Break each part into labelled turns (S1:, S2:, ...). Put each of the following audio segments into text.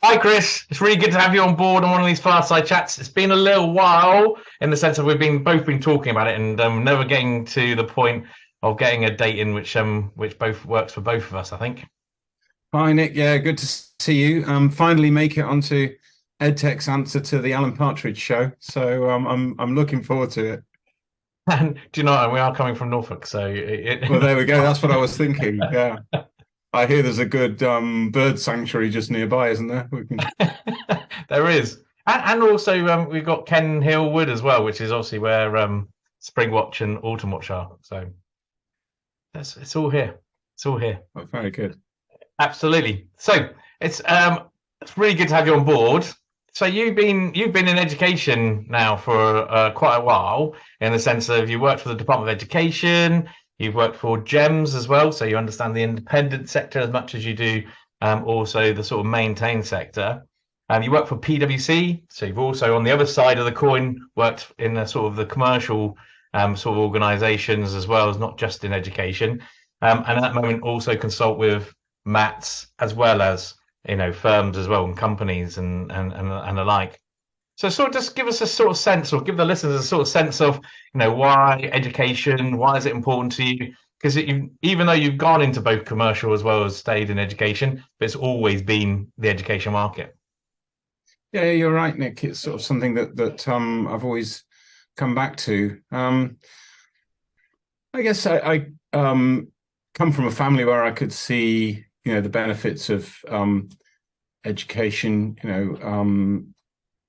S1: Hi, Chris. It's really good to have you on board on one of these fireside chats. It's been a little while in the sense of we've been both been talking about it and never getting to the point of getting a date in which both works for both of us, I think.
S2: Hi Nick, yeah, good to see you. Finally make it onto EdTech's answer to the Alan Partridge show. So I'm looking forward to it.
S1: And do you know what? We are coming from Norfolk, so
S2: Well, there we go. That's what I was thinking. Yeah, I hear there's a good bird sanctuary just nearby, isn't there? We can.
S1: there is, and also we've got Ken Hill Wood as well, which is obviously where Spring Watch and Autumn Watch are. So it's all here. It's all here.
S2: Oh, very good.
S1: Absolutely. So it's really good to have you on board. So you've been in education now for quite a while, in the sense of you worked for the Department of Education, you've worked for GEMS as well, so you understand the independent sector as much as you do also the sort of maintained sector. You work for PwC, so you've also on the other side of the coin worked in the sort of the commercial sort of organisations as well as not just in education, and at that moment also consult with mats as well as firms as well and companies and the like. So sort of just give us a sort of sense, or give the listeners a sort of sense of why education, why is it important to you? Because even though you've gone into both commercial as well as stayed in education, but it's always been the education market.
S2: Yeah, you're right, Nick. It's sort of something that I've always come back to. I guess I come from a family where I could see the benefits of education.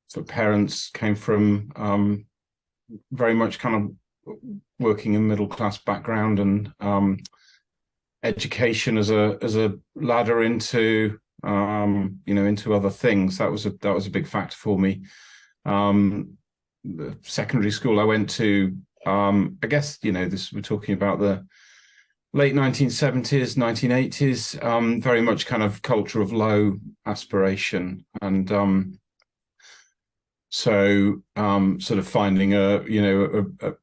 S2: Sort of parents came from very much kind of working in middle class background, and education as a ladder into into other things. That was a big factor for me. The secondary school I went to, I guess this we're talking about the late 1970s, 1980s, very much kind of culture of low aspiration. And sort of finding a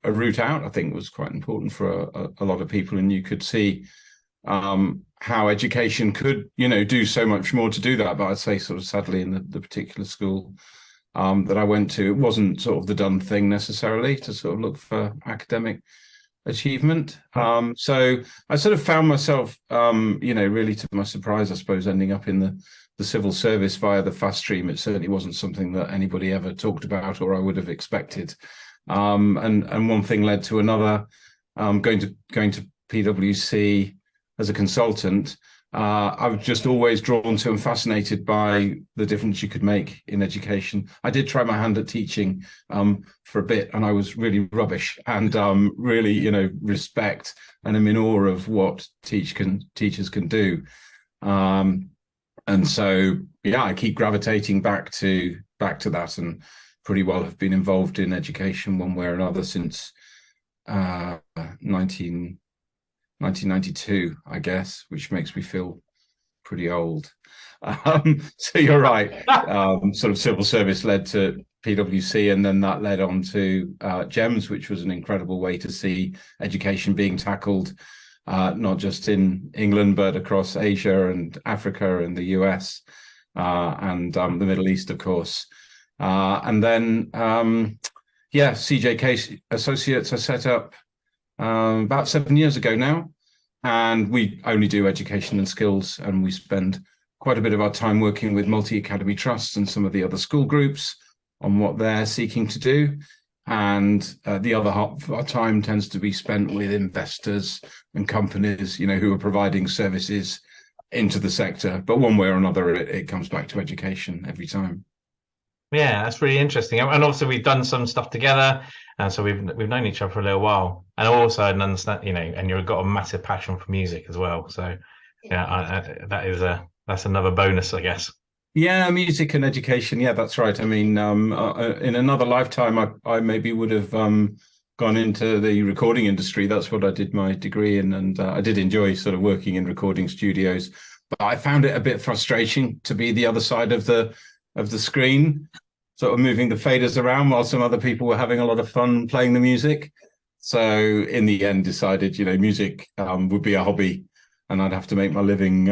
S2: route out, I think, was quite important for a lot of people. And you could see how education could do so much more to do that. But I'd say sort of sadly in the particular school that I went to, it wasn't sort of the done thing necessarily to sort of look for academic achievement. So I sort of found myself, really to my surprise, I suppose, ending up in the civil service via the fast stream. It certainly wasn't something that anybody ever talked about or I would have expected. And one thing led to another. Going to PwC as a consultant, I've just always drawn to and fascinated by the difference you could make in education. I did try my hand at teaching for a bit, and I was really rubbish. And really, respect and am in awe of what teachers can do. And so, yeah, I keep gravitating back to that, and pretty well have been involved in education one way or another since 1992, I guess, which makes me feel pretty old. So you're right. Sort of civil service led to PwC, and then that led on to GEMS, which was an incredible way to see education being tackled, not just in England, but across Asia and Africa and the US and the Middle East, of course. And then, CJK Associates are set up about 7 years ago now, and we only do education and skills, and we spend quite a bit of our time working with multi-academy trusts and some of the other school groups on what they're seeking to do. And the other half of our time tends to be spent with investors and companies, who are providing services into the sector. But one way or another, it comes back to education every time.
S1: Yeah, that's really interesting. And obviously we've done some stuff together, and so we've known each other for a little while. And also I understand, and you've got a massive passion for music as well. So yeah, that's another bonus, I guess.
S2: Yeah, music and education. Yeah, that's right. I mean, in another lifetime, I maybe would have gone into the recording industry. That's what I did my degree in, and I did enjoy sort of working in recording studios. But I found it a bit frustrating to be the other side of the screen, sort of moving the faders around while some other people were having a lot of fun playing the music. So in the end, decided music would be a hobby and I'd have to make my living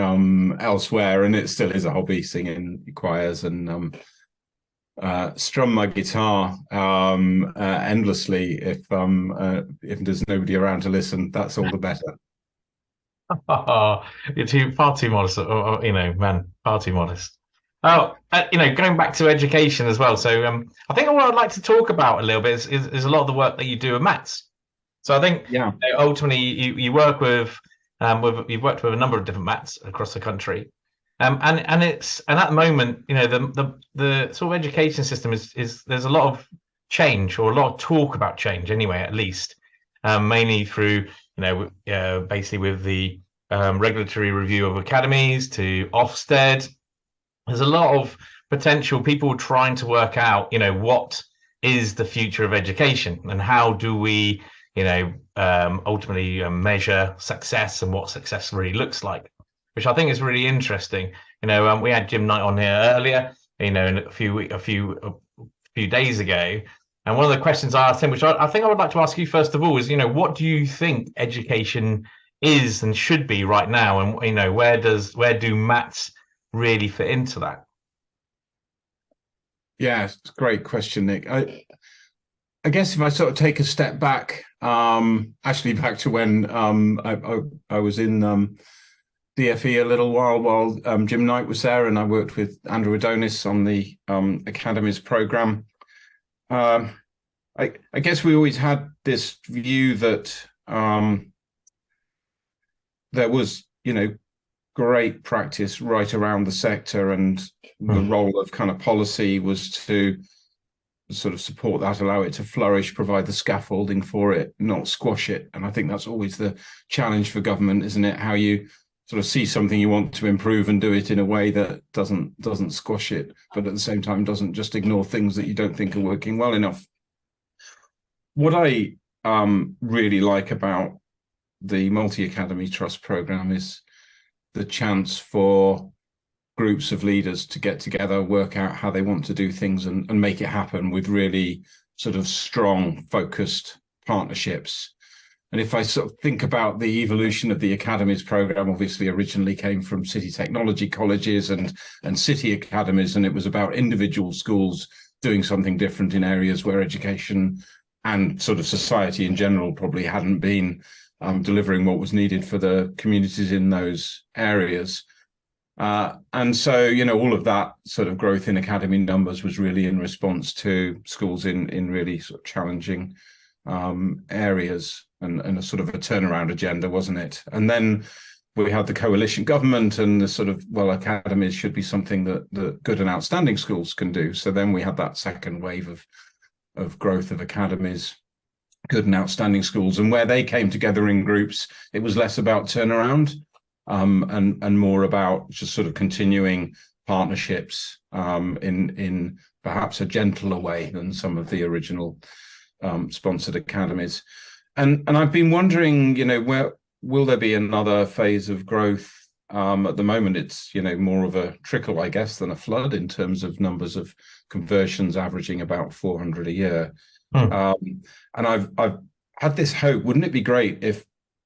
S2: elsewhere. And it still is a hobby, singing choirs and strum my guitar endlessly. If there's nobody around to listen, that's all the better.
S1: Oh, you're far too modest, you know, man, far too modest. Oh, you know, going back to education as well. So, I think what I'd like to talk about a little bit is a lot of the work that you do with maths. So, I think
S2: Yeah.
S1: you know, ultimately you work with you've worked with a number of different mats across the country, and at the moment, you know, the sort of education system is there's a lot of change or a lot of talk about change anyway, at least, mainly through you know basically with the regulatory review of academies to Ofsted. There's a lot of potential people trying to work out, you know, what is the future of education and how do we, you know, ultimately measure success and what success really looks like, which I think is really interesting. You know, we had Jim Knight on here earlier, you know, a few days ago, and one of the questions I asked him, which I think I would like to ask you first of all, is, you know, what do you think education is and should be right now, and you know, where do maths really fit into that?
S2: Yeah, it's a great question, Nick. I guess if I sort of take a step back, actually back to when I was in DFE a little while Jim Knight was there, and I worked with Andrew Adonis on the Academies program. I guess we always had this view that there was, you know, great practice right around the sector, and the
S1: Mm.
S2: role of kind of policy was to sort of support that, allow it to flourish, provide the scaffolding for it, not squash it. And I think that's always the challenge for government, isn't it? How you sort of see something you want to improve and do it in a way that doesn't squash it, but at the same time doesn't just ignore things that you don't think are working well enough. What I really like about the Multi-Academy Trust program is the chance for groups of leaders to get together, work out how they want to do things and make it happen with really sort of strong, focused partnerships. And if I sort of think about the evolution of the academies program, obviously originally came from city technology colleges and city academies, and it was about individual schools doing something different in areas where education and sort of society in general probably hadn't been delivering what was needed for the communities in those areas. And so, you know, all of that sort of growth in academy numbers was really in response to schools in really sort of challenging areas and a sort of a turnaround agenda, wasn't it? And then we had the coalition government and the sort of, well, academies should be something that the good and outstanding schools can do. So then we had that second wave of growth of academies, good and outstanding schools. And where they came together in groups, it was less about turnaround and more about just sort of continuing partnerships in perhaps a gentler way than some of the original sponsored academies. And I've been wondering, you know, where will there be another phase of growth? At the moment, it's, you know, more of a trickle, I guess, than a flood in terms of numbers of conversions averaging about 400 a year.
S1: Mm.
S2: And I've had this hope. Wouldn't it be great if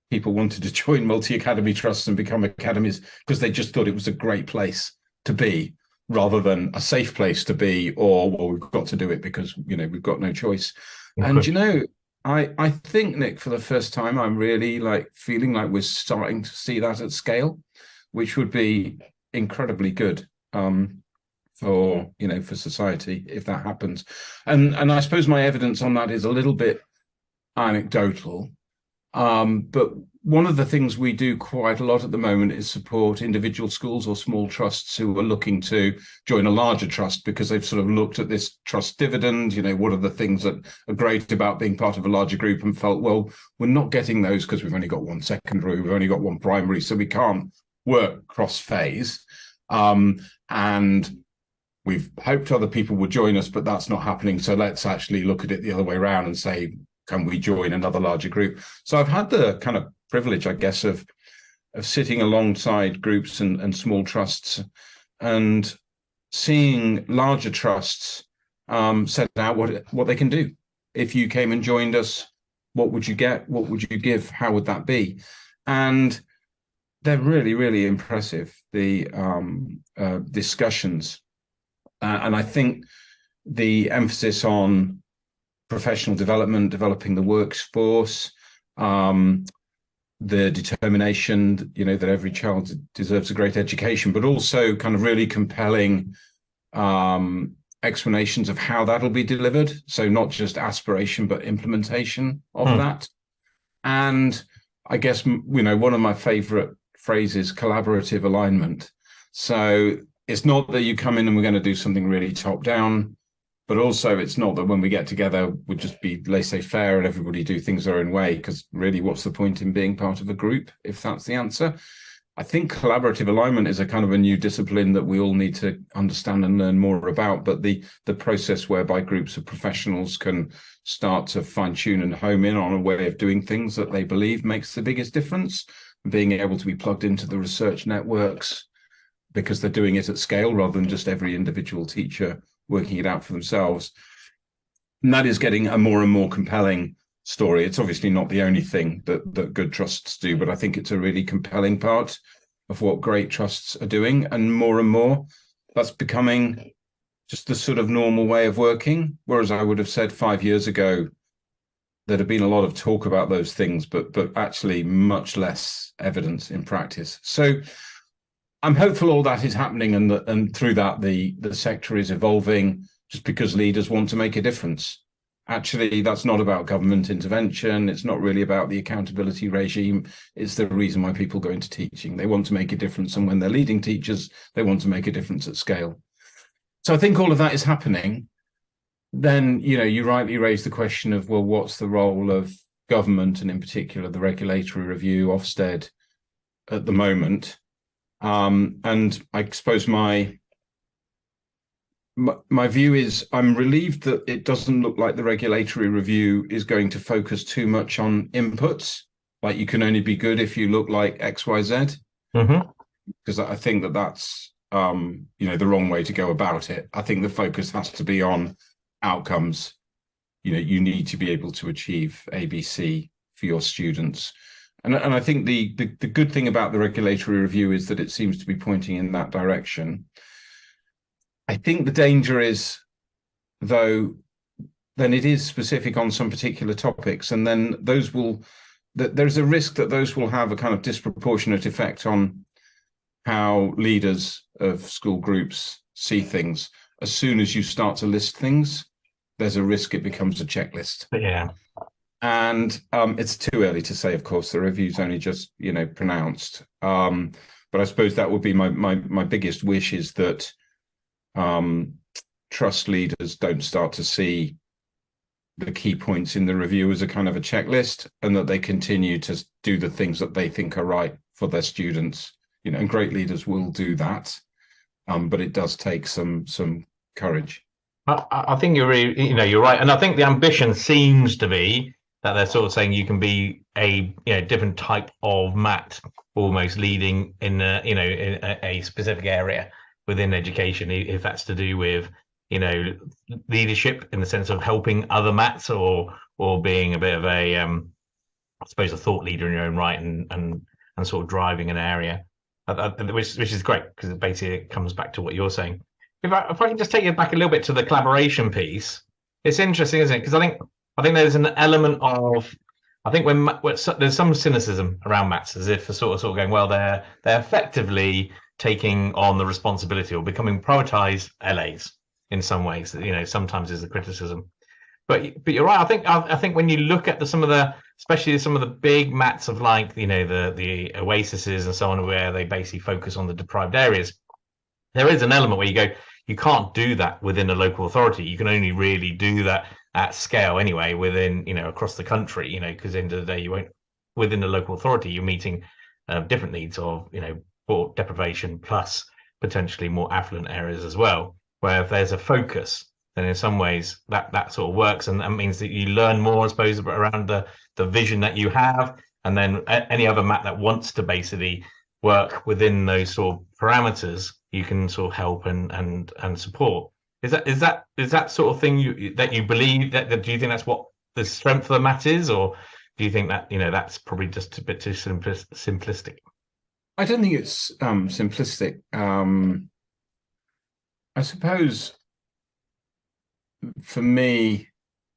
S2: people wanted to join multi-academy trusts and become academies because they just thought it was a great place to be, rather than a safe place to be, or, well, we've got to do it because, you know, we've got no choice. And, you know, I think, Nick, for the first time, I'm really like feeling like we're starting to see that at scale, which would be incredibly good for, you know, for society if that happens. And I suppose my evidence on that is a little bit anecdotal. But one of the things we do quite a lot at the moment is support individual schools or small trusts who are looking to join a larger trust because they've sort of looked at this trust dividend, you know, what are the things that are great about being part of a larger group, and felt, well, we're not getting those because we've only got one secondary, we've only got one primary, so we can't work cross phase. And we've hoped other people would join us, but that's not happening. So let's actually look at it the other way around and say, can we join another larger group? So I've had the kind of privilege, I guess, of sitting alongside groups and small trusts and seeing larger trusts set out what they can do. If you came and joined us, what would you get? What would you give? How would that be? And they're really, really impressive. The discussions, and I think the emphasis on professional development, developing the workforce, the determination, that every child deserves a great education, but also kind of really compelling explanations of how that'll be delivered. So not just aspiration, but implementation of that. And I guess, one of my favorite phrases, collaborative alignment. So it's not that you come in and we're going to do something really top down, but also it's not that when we get together, we'll just be laissez-faire and everybody do things their own way, because really what's the point in being part of a group if that's the answer? I think collaborative alignment is a kind of a new discipline that we all need to understand and learn more about, but the process whereby groups of professionals can start to fine-tune and home in on a way of doing things that they believe makes the biggest difference, being able to be plugged into the research networks because they're doing it at scale rather than just every individual teacher working it out for themselves. And that is getting a more and more compelling story. It's obviously not the only thing that good trusts do, but I think it's a really compelling part of what great trusts are doing. And more, that's becoming just the sort of normal way of working. Whereas I would have said 5 years ago, there'd have been a lot of talk about those things, but actually much less evidence in practice. So I'm hopeful all that is happening, and through that the sector is evolving just because leaders want to make a difference. Actually, that's not about government intervention. It's not really about the accountability regime. It's the reason why people go into teaching. They want to make a difference. And when they're leading teachers, they want to make a difference at scale. So I think all of that is happening. Then, you rightly raise the question of, well, what's the role of government, and in particular, the regulatory review, Ofsted, at the moment? And I suppose my view is I'm relieved that it doesn't look like the regulatory review is going to focus too much on inputs, like you can only be good if you look like XYZ, because I think that's the wrong way to go about it. I think the focus has to be on outcomes. You need to be able to achieve ABC for your students. And I think the good thing about the regulatory review is that it seems to be pointing in that direction. I think the danger is, though, then it is specific on some particular topics, and then there's a risk that those will have a kind of disproportionate effect on how leaders of school groups see things. As soon as you start to list things, there's a risk it becomes a checklist.
S1: Yeah.
S2: And it's too early to say, of course, the review's only just, pronounced. But I suppose that would be my biggest wish, is that trust leaders don't start to see the key points in the review as a kind of a checklist, and that they continue to do the things that they think are right for their students. And great leaders will do that, but it does take some courage.
S1: I think you're right, and I think the ambition seems to be that they're sort of saying you can be a different type of mat, almost leading in a specific area within education, if that's to do with leadership in the sense of helping other mats, or being a bit of a I suppose a thought leader in your own right, and sort of driving an area, which is great, because it comes back to what you're saying. If I can just take you back a little bit to the collaboration piece, it's interesting, isn't it? Because I think there's an element of, I think when there's some cynicism around mats, as if sort of going, well, they're effectively taking on the responsibility or becoming privatized LAs in some ways. Sometimes is the criticism, but you're right. I think when you look at especially some of the big mats of the oases and so on, where they basically focus on the deprived areas, there is an element where you go, you can't do that within a local authority. You can only really do that at scale anyway, within across the country, because at the end of the day, you won't, within the local authority, you're meeting different needs of for deprivation, plus potentially more affluent areas as well, where if there's a focus, then in some ways that sort of works, and that means that you learn more, I suppose, around the vision that you have, and then any other mat that wants to basically work within those sort of parameters, you can sort of help and support. Is that sort of thing that you believe, that do you think that's what the strength of the mat is, or do you think that that's probably just a bit too simplistic?
S2: I don't think it's simplistic. I suppose for me,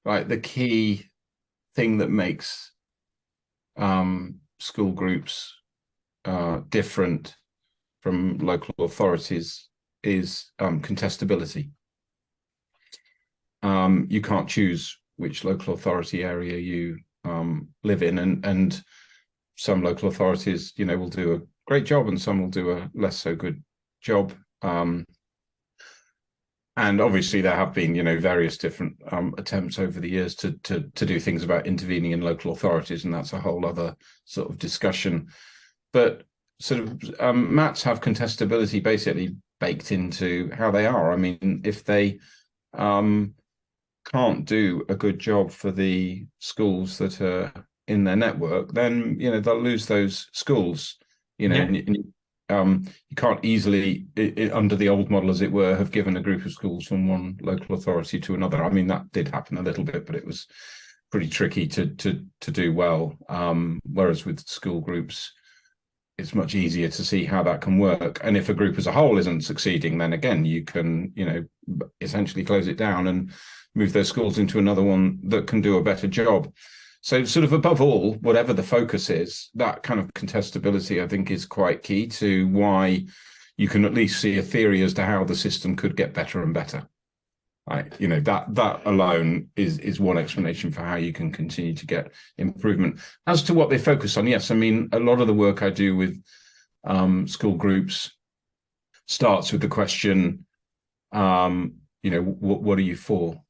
S2: like the key thing that makes school groups different from local authorities is contestability. You can't choose which local authority area you live in, and some local authorities, will do a great job, and some will do a less so good job. And obviously, there have been, various different attempts over the years to do things about intervening in local authorities, and that's a whole other sort of discussion. But sort of MATs have contestability basically baked into how they are. I mean, if they can't do a good job for the schools that are in their network, then they'll lose those schools.
S1: Yeah.
S2: You can't easily, under the old model, as it were, have given a group of schools from one local authority to another. I mean, that did happen a little bit, but it was pretty tricky to do well. Whereas with school groups, it's much easier to see how that can work. And if a group as a whole isn't succeeding, then again, you can, essentially close it down and move those schools into another one that can do a better job. So sort of above all, whatever the focus is, that kind of contestability, I think, is quite key to why you can at least see a theory as to how the system could get better and better. Right. That alone is one explanation for how you can continue to get improvement. As to what they focus on, yes, I mean, a lot of the work I do with school groups starts with the question, what are you for?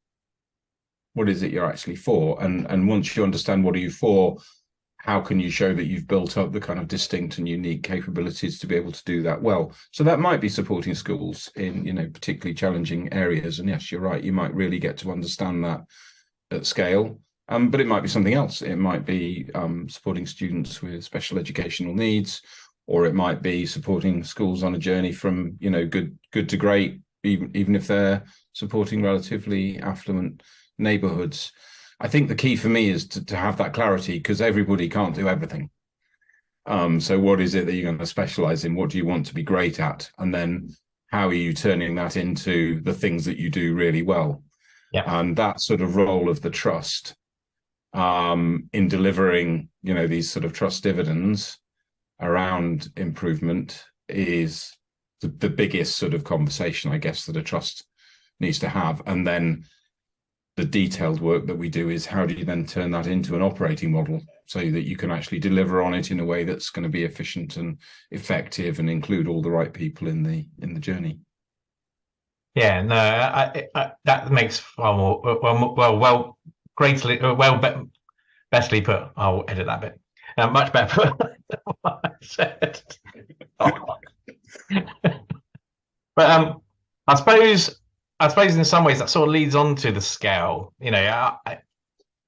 S2: What is it you're actually for? And once you understand what are you for, how can you show that you've built up the kind of distinct and unique capabilities to be able to do that well? So that might be supporting schools in, particularly challenging areas. And yes, you're right, you might really get to understand that at scale. But it might be something else. It might be supporting students with special educational needs, or it might be supporting schools on a journey from, good to great, even if they're supporting relatively affluent neighborhoods. I think the key for me is to have that clarity, because everybody can't do everything. So what is it that you're going to specialize in? What do you want to be great at? And then how are you turning that into the things that you do really well?
S1: Yeah.
S2: And that sort of role of the trust in delivering, these sort of trust dividends around improvement is the biggest sort of conversation, I guess, that a trust needs to have. And then the detailed work that we do is how do you then turn that into an operating model so that you can actually deliver on it in a way that's going to be efficient and effective and include all the right people in the journey.
S1: Yeah, no, I that makes far more greatly bestly put. I'll edit that bit. Much better put than what I said. But I suppose in some ways that sort of leads on to the scale.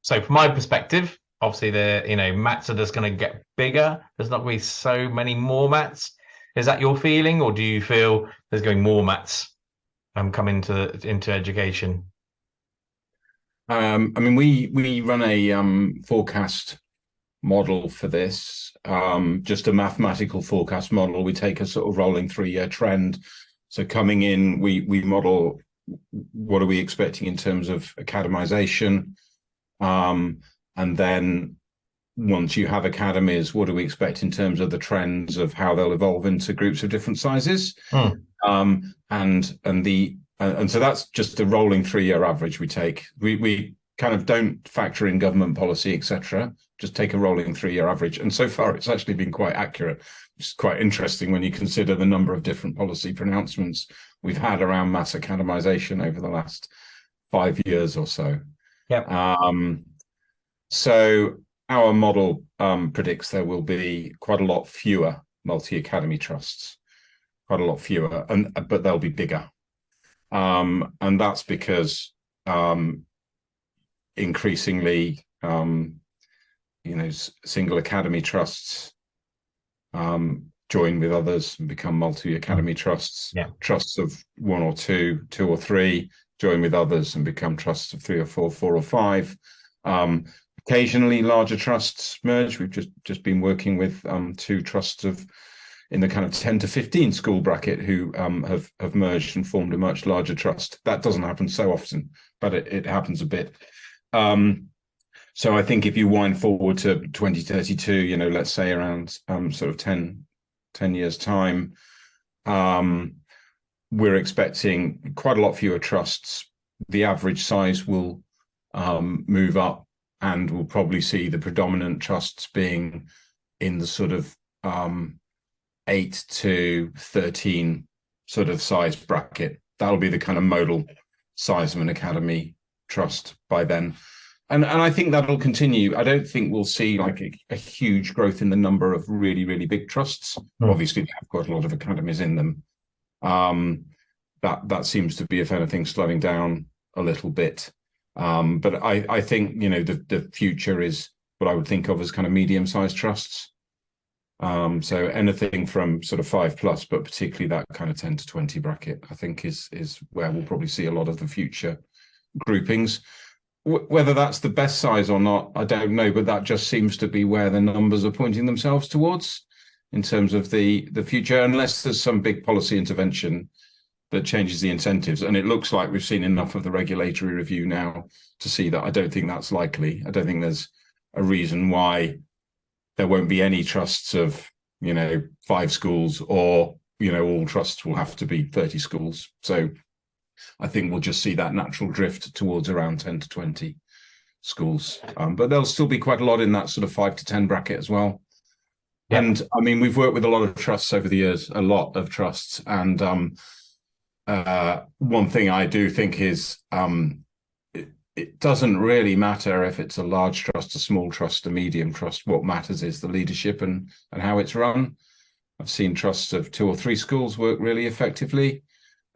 S1: So from my perspective, obviously the mats are just going to get bigger. There's not going to be so many more mats. Is that your feeling, or do you feel there's going more mats come into education?
S2: I mean, we run a forecast model for this, just a mathematical forecast model. We take a sort of rolling 3-year trend. So coming in, we model what are we expecting in terms of academization, and then once you have academies, what do we expect in terms of the trends of how they'll evolve into groups of different sizes? And so that's just a rolling 3-year average we take. We kind of don't factor in government policy, etc. Just take a rolling 3-year average. And so far, it's actually been quite accurate. It's quite interesting when you consider the number of different policy pronouncements we've had around mass academization over the last 5 years or so.
S1: Yeah.
S2: So our model predicts there will be quite a lot fewer multi-academy trusts, quite a lot fewer, but they'll be bigger. And that's because increasingly, single academy trusts join with others and become multi-academy trusts.
S1: Yeah.
S2: Trusts of 1 or 2, 2 or 3 join with others and become trusts of 3 or 4, 4 or 5. Occasionally, larger trusts merge. We've just been working with 2 trusts of in the kind of 10 to 15 school bracket who have merged and formed a much larger trust. That doesn't happen so often, but it happens a bit. So I think if you wind forward to 2032, you know, let's say around sort of 10 years time, we're expecting quite a lot fewer trusts. The average size will move up, and we'll probably see the predominant trusts being in the sort of 8 to 13 sort of size bracket. That'll be the kind of modal size of an academy trust by then. And I think that'll continue. I don't think we'll see like a huge growth in the number of really, really big trusts. Obviously, they have got a lot of academies in them. That seems to be, if anything, slowing down a little bit. But I think, you know, the future is what I would think of as kind of medium-sized trusts. So anything from sort of 5+, but particularly that kind of 10 to 20 bracket, I think is where we'll probably see a lot of the future groupings. Whether that's the best size or not, I don't know, but that just seems to be where the numbers are pointing themselves towards in terms of the future, unless there's some big policy intervention that changes the incentives. And it looks like we've seen enough of the regulatory review now to see that. I don't think that's likely. I don't think there's a reason why there won't be any trusts of, you know, 5 schools, or, you know, all trusts will have to be 30 schools. So I think we'll just see that natural drift towards around 10 to 20 schools. But there'll still be quite a lot in that sort of 5 to 10 bracket as well. Yep. And I mean, we've worked with a lot of trusts over the years, a lot of trusts. And one thing I do think is it doesn't really matter if it's a large trust, a small trust, a medium trust. What matters is the leadership and how it's run. I've seen trusts of 2 or 3 schools work really effectively.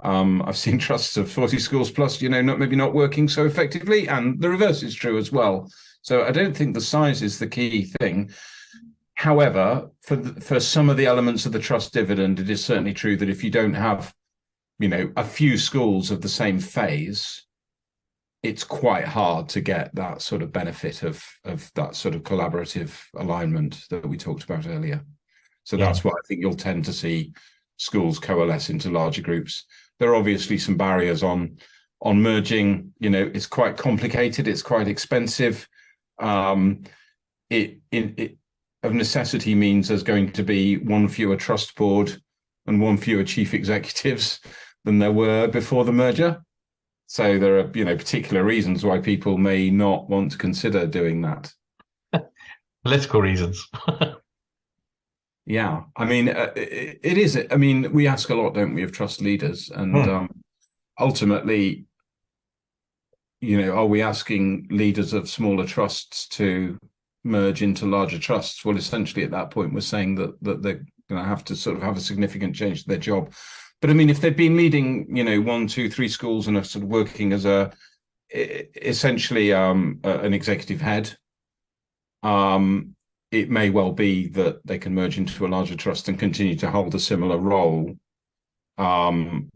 S2: I've seen trusts of 40 schools plus, you know, maybe not working so effectively, and the reverse is true as well. So I don't think the size is the key thing. However, for some of the elements of the trust dividend, it is certainly true that if you don't have, you know, a few schools of the same phase, it's quite hard to get that sort of benefit of that sort of collaborative alignment that we talked about earlier. So that's why I think you'll tend to see schools coalesce into larger groups. There are obviously some barriers on merging. You know, it's quite complicated. It's quite expensive. It of necessity means there's going to be 1 fewer trust board and 1 fewer chief executives than there were before the merger. So there are, you know, particular reasons why people may not want to consider doing that.
S1: Political reasons.
S2: Yeah, I mean, it is. I mean, we ask a lot, don't we, of trust leaders, and ultimately, you know, are we asking leaders of smaller trusts to merge into larger trusts? Well, essentially, at that point, we're saying that they're going to have to sort of have a significant change to their job. But I mean, if they've been leading, you know, 1, 2, 3 schools and are sort of working as essentially an executive head, it may well be that they can merge into a larger trust and continue to hold a similar role. Once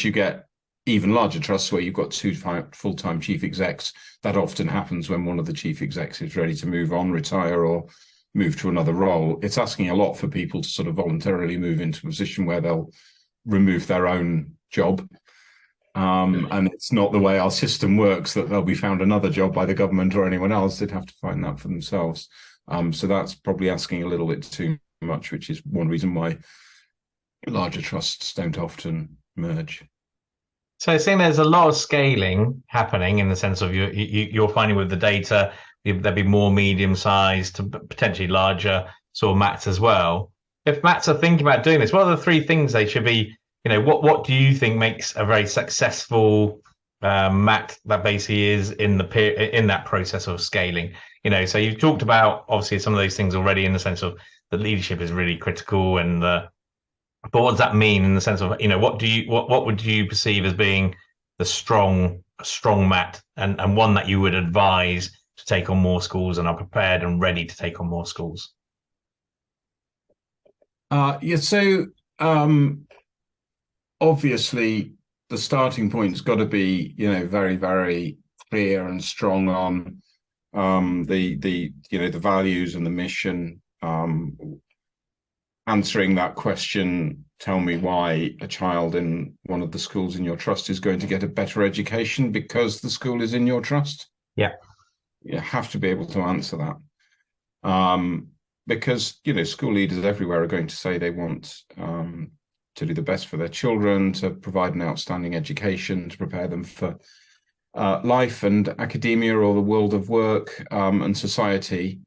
S2: you get even larger trusts where you've got 2 full-time chief execs, that often happens when one of the chief execs is ready to move on, retire, or move to another role. It's asking a lot for people to sort of voluntarily move into a position where they'll remove their own job. And it's not the way our system works that they'll be found another job by the government or anyone else. They'd have to find that for themselves. So that's probably asking a little bit too much, which is one reason why larger trusts don't often merge.
S1: So seeing there's a lot of scaling happening in the sense of you're finding with the data, there'll be more medium-sized to potentially larger sort of MATs as well. If MATs are thinking about doing this, what are the 3 things they should be? You know, what do you think makes a very successful MAT that basically is in that process of scaling? You know, so you've talked about obviously some of those things already in the sense of the leadership is really critical, and but what does that mean in the sense of, you know, what would you perceive as being the strong MAT and one that you would advise to take on more schools and are prepared and ready to take on more schools?
S2: So obviously the starting point's got to be, you know, very, very clear and strong on the you know, the values and the mission, answering that question, tell me why a child in one of the schools in your trust is going to get a better education because the school is in your trust.
S1: Yeah.
S2: You have to be able to answer that. Because, school leaders everywhere are going to say they want to do the best for their children, to provide an outstanding education, to prepare them for life and academia or the world of work and society,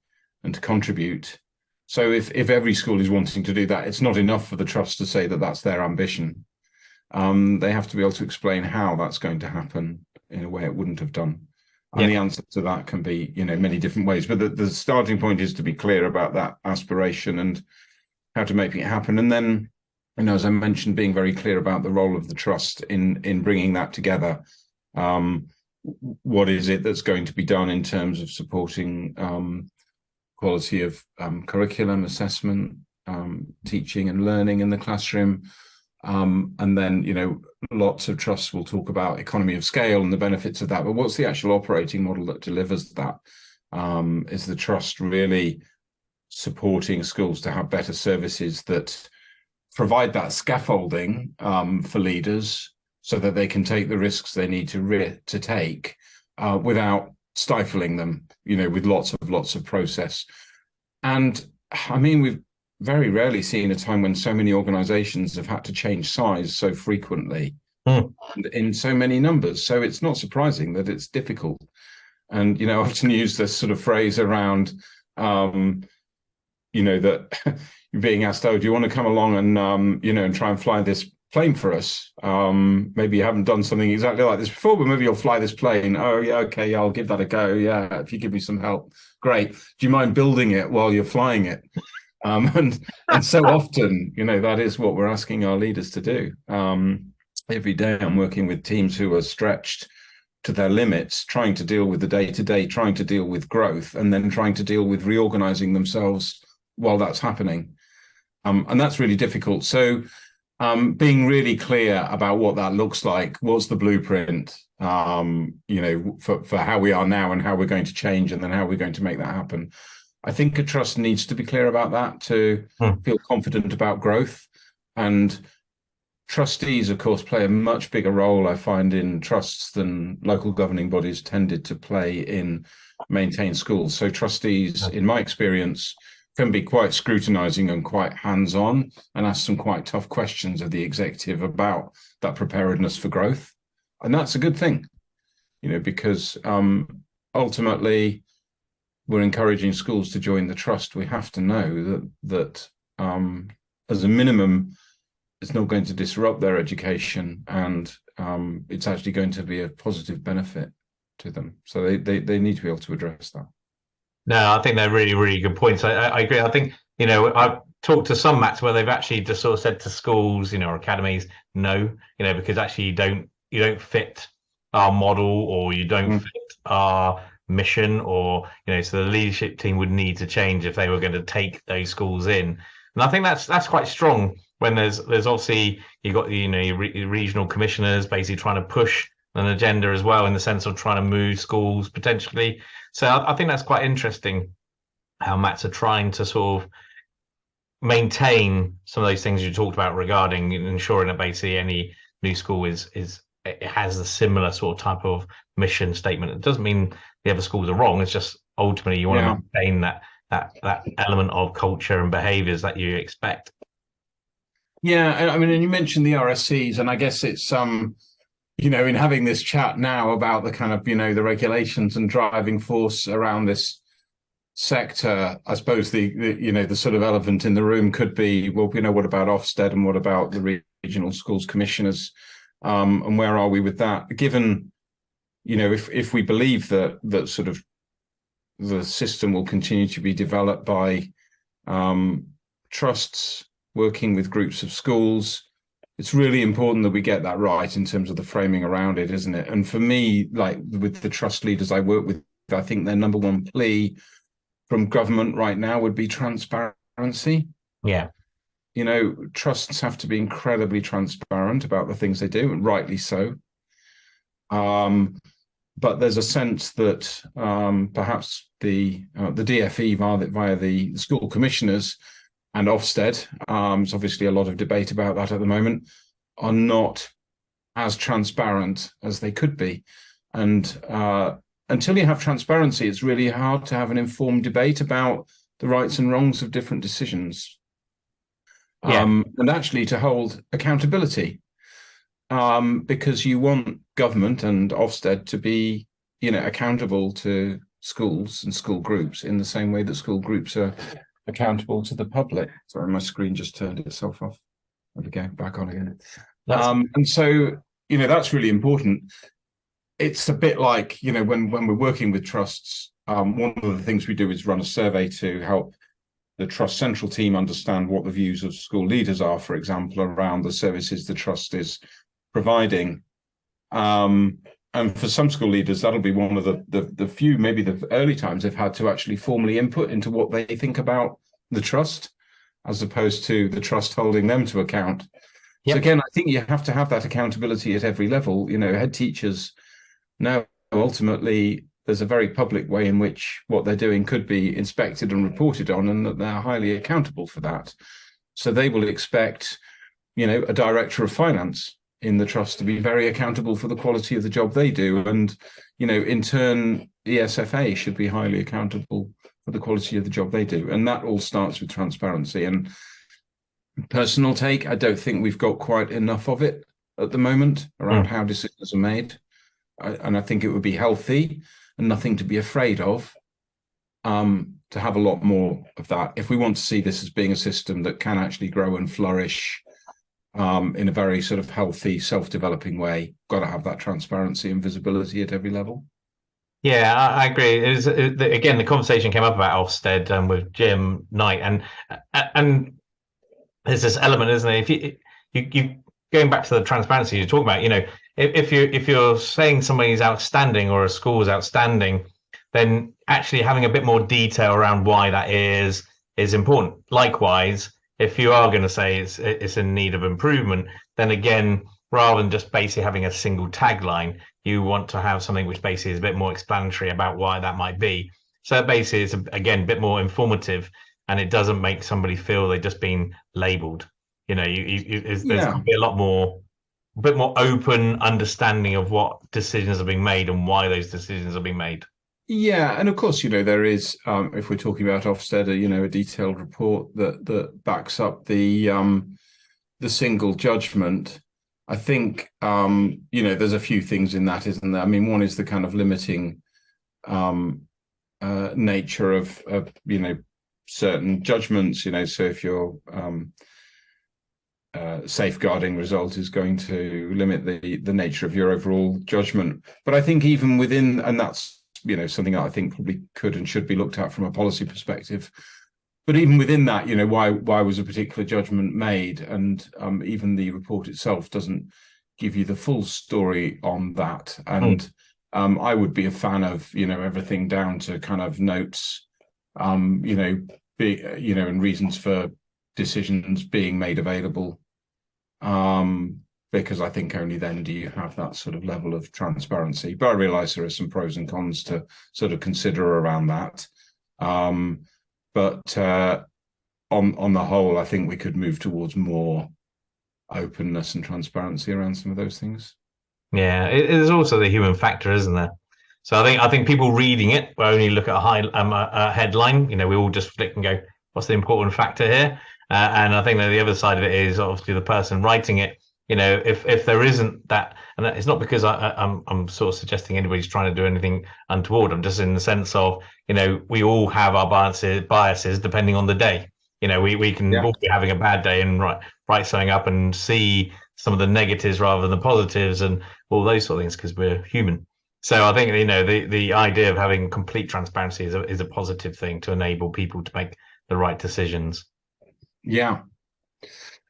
S2: and to contribute. So if every school is wanting to do that, it's not enough for the trust to say that that's their ambition. They have to be able to explain how that's going to happen in a way it wouldn't have done. And the answer to that can be, many different ways. But the starting point is to be clear about that aspiration and how to make it happen. And then, as I mentioned, being very clear about the role of the trust in bringing that together. What is it that's going to be done in terms of supporting quality of curriculum, assessment, teaching and learning in the classroom? And then, lots of trusts will talk about economy of scale and the benefits of that. But what's the actual operating model that delivers that? Is the trust really supporting schools to have better services that provide that scaffolding for leaders so that they can take the risks they need to take without stifling them, with lots of process? And I mean, we've very rarely seen a time when so many organizations have had to change size so frequently and in so many numbers. So it's not surprising that it's difficult. And, I often use this sort of phrase around, that you're being asked, oh, do you want to come along and, and try and fly this plane for us? Maybe you haven't done something exactly like this before, but maybe you'll fly this plane. Oh, yeah, okay, I'll give that a go. Yeah, if you give me some help, great. Do you mind building it while you're flying it? And so often, that is what we're asking our leaders to do. Every day I'm working with teams who are stretched to their limits, trying to deal with the day-to-day, trying to deal with growth, and then trying to deal with reorganizing themselves while that's happening. And that's really difficult. So being really clear about what that looks like, what's the blueprint, for how we are now and how we're going to change, and then how we're going to make that happen. I think a trust needs to be clear about that to feel confident about growth. And trustees, of course, play a much bigger role, I find, in trusts than local governing bodies tended to play in maintained schools. So trustees, in my experience, can be quite scrutinizing and quite hands-on and ask some quite tough questions of the executive about that preparedness for growth. And that's a good thing, because ultimately, we're encouraging schools to join the trust. We have to know that as a minimum, it's not going to disrupt their education, and it's actually going to be a positive benefit to them. So they need to be able to address that.
S1: No, I think they're really, really good points. I agree. I think, I've talked to some Mats where they've actually just sort of said to schools, or academies, no, because actually you don't fit our model, or you don't fit our mission, or so the leadership team would need to change if they were going to take those schools in. And I think that's quite strong when there's obviously you've got regional commissioners basically trying to push an agenda as well, in the sense of trying to move schools potentially. So I think that's quite interesting how Mats are trying to sort of maintain some of those things you talked about regarding ensuring that basically any new school it has a similar sort of type of mission statement. It doesn't mean the other schools are wrong. It's just ultimately you want to maintain that element of culture and behaviours that you expect.
S2: Yeah, I mean, and you mentioned the RSCs, and I guess it's in having this chat now about the kind of the regulations and driving force around this sector, I suppose the sort of elephant in the room could be, well, what about Ofsted, and what about the regional schools commissioners, and where are we with that? Given if we believe that sort of the system will continue to be developed by trusts working with groups of schools, it's really important that we get that right in terms of the framing around it, isn't it? And for me, like with the trust leaders I work with, I think their number one plea from government right now would be transparency.
S1: Yeah.
S2: Trusts have to be incredibly transparent about the things they do, and rightly so. But there's a sense that perhaps the DFE via the school commissioners and Ofsted, there's obviously a lot of debate about that at the moment, are not as transparent as they could be. And until you have transparency, it's really hard to have an informed debate about the rights and wrongs of different decisions. And actually to hold accountability, because you want government and Ofsted to be, accountable to schools and school groups in the same way that school groups are accountable to the public. Sorry, my screen just turned itself off. There we go, back on again. And so, that's really important. It's a bit like, when we're working with trusts, one of the things we do is run a survey to help the Trust Central team understand what the views of school leaders are, for example, around the services the Trust is providing. And for some school leaders, that'll be one of the few, maybe the early times they've had to actually formally input into what they think about the Trust, as opposed to the Trust holding them to account. Yep. So again, I think you have to have that accountability at every level. Head teachers know ultimately there's a very public way in which what they're doing could be inspected and reported on, and that they're highly accountable for that. So they will expect, a director of finance in the Trust to be very accountable for the quality of the job they do. And, in turn, the ESFA should be highly accountable for the quality of the job they do. And that all starts with transparency. And personal take, I don't think we've got quite enough of it at the moment around how decisions are made. And I think it would be healthy and nothing to be afraid of, to have a lot more of that if we want to see this as being a system that can actually grow and flourish in a very sort of healthy, self-developing way. Got to have that transparency and visibility at every level.
S1: Yeah, I agree. Again, the conversation came up about Ofsted with Jim Knight, and there's this element, isn't it? If you going back to the transparency you're talking about, if you're saying somebody's outstanding or a school is outstanding, then actually having a bit more detail around why that is important. Likewise, if you are going to say it's in need of improvement, then again, rather than just basically having a single tagline, you want to have something which basically is a bit more explanatory about why that might be. So basically, it's again a bit more informative, and it doesn't make somebody feel they've just been labelled. There's going to be a bit more open understanding of what decisions are being made and why those decisions are being made.
S2: Yeah, and of course, there is, if we're talking about Ofsted, a detailed report that backs up the single judgment. I think, there's a few things in that, isn't there? I mean, one is the kind of limiting nature of certain judgments. So if your safeguarding result is going to limit the nature of your overall judgment, but I think even within, and that's something that I think probably could and should be looked at from a policy perspective. But even within that, why was a particular judgment made? And even the report itself doesn't give you the full story on that. And I would be a fan of, everything down to kind of notes, and reasons for decisions being made available. Because I think only then do you have that sort of level of transparency. But I realise there are some pros and cons to sort of consider around that. But on the whole, I think we could move towards more openness and transparency around some of those things.
S1: Yeah, it is also the human factor, isn't there? So I think people reading it will only look at a headline. We all just flick and go, "What's the important factor here?" And I think that the other side of it is obviously the person writing it. If there isn't that, and it's not because I'm sort of suggesting anybody's trying to do anything untoward. I'm just in the sense of, we all have our biases depending on the day. We can all be having a bad day and write something up and see some of the negatives rather than the positives and all those sort of things because we're human. So I think, the idea of having complete transparency is a positive thing to enable people to make the right decisions.
S2: Yeah.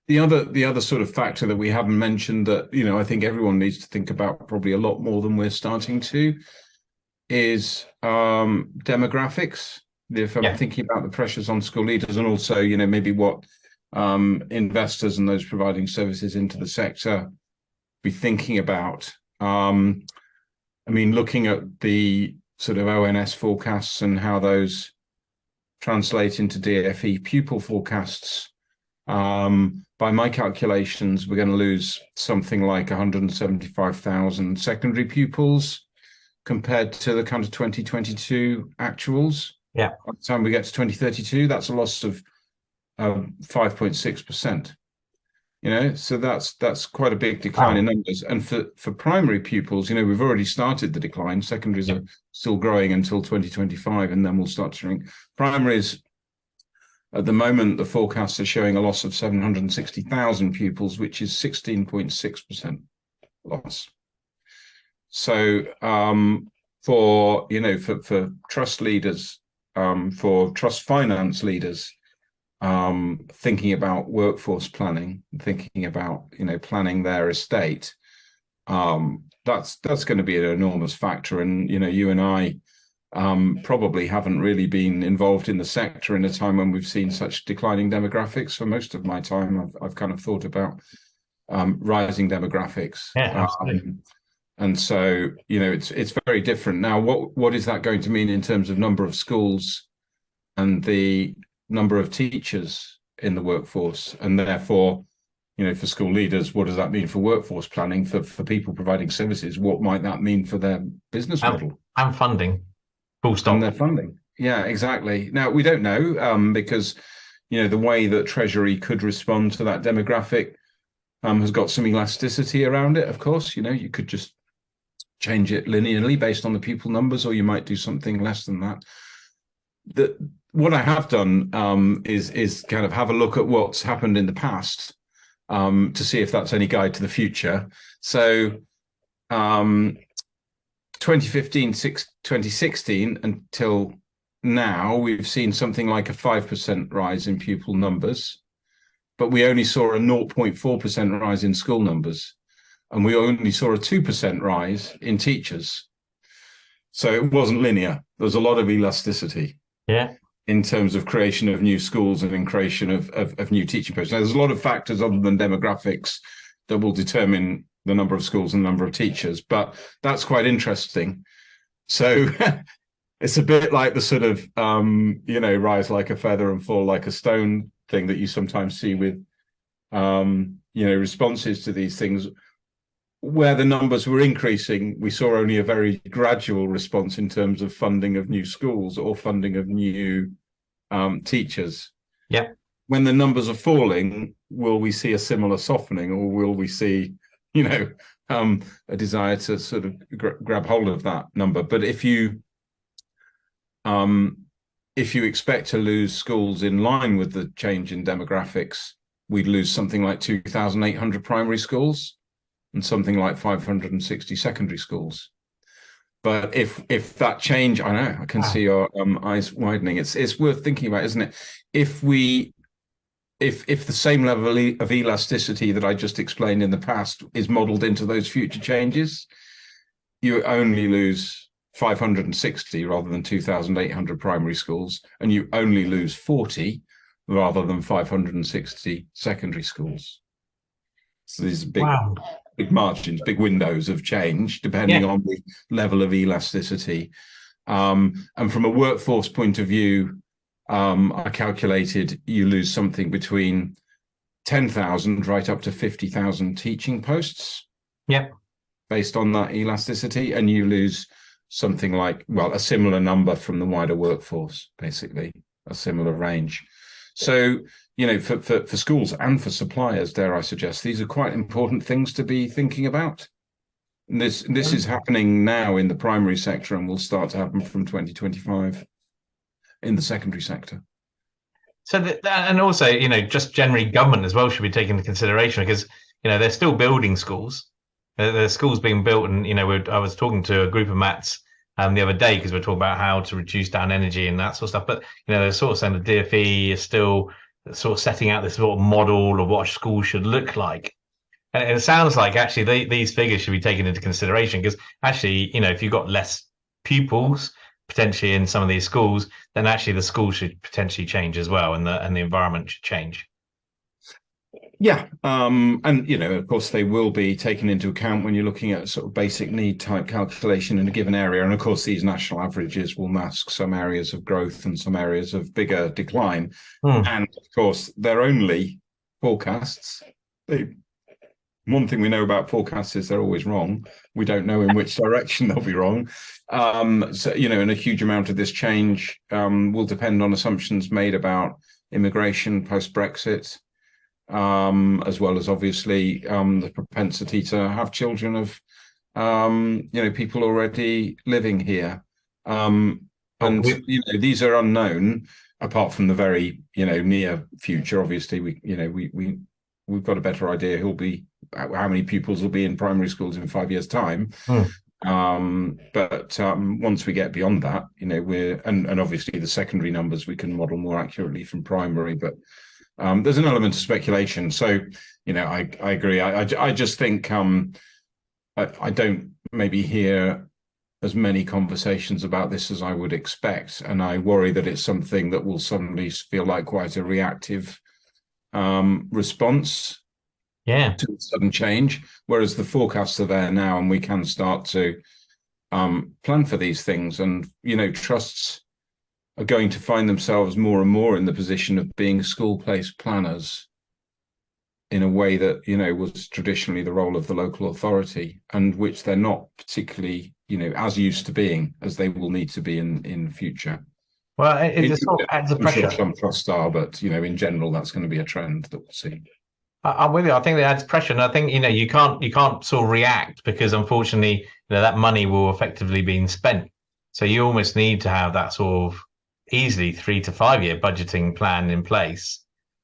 S2: The other sort of factor that we haven't mentioned that, I think everyone needs to think about probably a lot more than we're starting to is demographics. If I'm thinking about the pressures on school leaders and also, maybe what investors and those providing services into the sector be thinking about. Looking at the sort of ONS forecasts and how those translate into DFE pupil forecasts, by my calculations, we're going to lose something like 175,000 secondary pupils compared to the kind of 2022 actuals.
S1: Yeah.
S2: By the time we get to 2032, that's a loss of 5.6%. So that's quite a big decline in numbers. And for primary pupils, we've already started the decline. Secondaries are still growing until 2025, and then we'll start to shrink. Primaries, at the moment, the forecasts are showing a loss of 760,000 pupils, which is 16.6% loss. So for trust leaders, for trust finance leaders, thinking about workforce planning, thinking about planning their estate, that's going to be an enormous factor. And you and I probably haven't really been involved in the sector in a time when we've seen such declining demographics. For most of my time, I've kind of thought about rising demographics.
S1: Yeah, absolutely.
S2: And so it's very different now. What is that going to mean in terms of number of schools and the number of teachers in the workforce, and therefore, for school leaders, what does that mean for workforce planning, for people providing services? What might that mean for their business model
S1: and funding? Full stop.
S2: And their funding. Yeah, exactly. Now we don't know because the way that Treasury could respond to that demographic has got some elasticity around it. Of course, you could just change it linearly based on the pupil numbers, or you might do something less than that. What I have done is kind of have a look at what's happened in the past to see if that's any guide to the future. So 2015, 2016 until now, we've seen something like a 5% rise in pupil numbers, but we only saw a 0.4% rise in school numbers, and we only saw a 2% rise in teachers. So it wasn't linear. There was a lot of elasticity.
S1: Yeah.
S2: In terms of creation of new schools and in creation of new teaching posts. Now, there's a lot of factors other than demographics that will determine the number of schools and the number of teachers, but that's quite interesting. So it's a bit like the sort of, rise like a feather and fall like a stone thing that you sometimes see with, responses to these things. Where the numbers were increasing, we saw only a very gradual response in terms of funding of new schools or funding of new teachers.
S1: Yeah.
S2: When the numbers are falling, will we see a similar softening, or will we see, a desire to sort of grab hold of that number? But if you expect to lose schools in line with the change in demographics, we'd lose something like 2,800 primary schools and something like 560 secondary schools. But if that change, I know, I can see your eyes widening. It's worth thinking about, isn't it? If the same level of elasticity that I just explained in the past is modeled into those future changes, you only lose 560 rather than 2,800 primary schools, and you only lose 40 rather than 560 secondary schools. So these are big margins, big windows of change, depending on the level of elasticity. And from a workforce point of view, I calculated you lose something between 10,000 right up to 50,000 teaching posts.
S1: Yeah.
S2: Based on that elasticity, and you lose something like, a similar number from the wider workforce, basically, a similar range. So, for schools and for suppliers, dare I suggest, these are quite important things to be thinking about. And this is happening now in the primary sector and will start to happen from 2025 in the secondary sector.
S1: So and also, just generally government as well should be taken into consideration, because, they're still building schools. There's schools being built, and, I was talking to a group of mats the other day because we're talking about how to reduce down energy and that sort of stuff. But, they're sort of saying the DFE is still sort of setting out this sort of model of what schools should look like. And it sounds like actually these figures should be taken into consideration, because actually, if you've got less pupils potentially in some of these schools, then actually the schools should potentially change as well, and the environment should change.
S2: Yeah, and of course, they will be taken into account when you're looking at sort of basic need type calculation in a given area. And of course, these national averages will mask some areas of growth and some areas of bigger decline.
S1: Hmm.
S2: And of course, they're only forecasts. One thing we know about forecasts is they're always wrong. We don't know in which direction they'll be wrong. So, and a huge amount of this change will depend on assumptions made about immigration post Brexit, as well as obviously the propensity to have children of people already living here.
S1: Well,
S2: And these are unknown apart from the very near future. Obviously, we've got a better idea who'll be how many pupils will be in primary schools in 5 years' time.
S1: hmm.
S2: But once we get beyond that, we're and obviously the secondary numbers we can model more accurately from primary, but there's an element of speculation. So, I agree. I just think I don't maybe hear as many conversations about this as I would expect, and I worry that it's something that will suddenly feel like quite a reactive response
S1: Yeah.
S2: to sudden change. Whereas the forecasts are there now, and we can start to plan for these things. And trusts are going to find themselves more and more in the position of being school-placed planners in a way that was traditionally the role of the local authority, and which they're not particularly as used to being as they will need to be in future.
S1: Well, it just sort of adds the
S2: I'm sure
S1: pressure.
S2: some trusts are, but in general, that's going to be a trend that we'll see.
S1: I'm with you. I think that adds pressure, and I think you can't sort of react because unfortunately, that money will effectively be spent. So you almost need to have that sort of easily 3 to 5 year budgeting plan in place,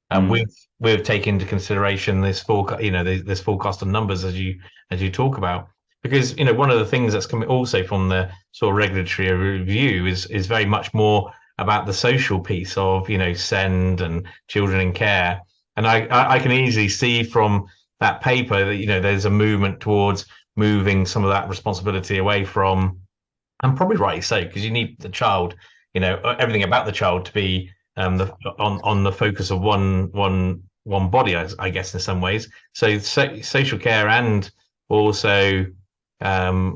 S1: and
S2: Mm.
S1: with taking into consideration this forecast, this forecast of numbers as you talk about, because one of the things that's coming also from the sort of regulatory review is very much more about the social piece of send and children in care. And I can easily see from that paper that there's a movement towards moving some of that responsibility away from, and probably rightly so, because you need the child, everything about the child to be on the focus of one body, I guess in some ways. So social care and also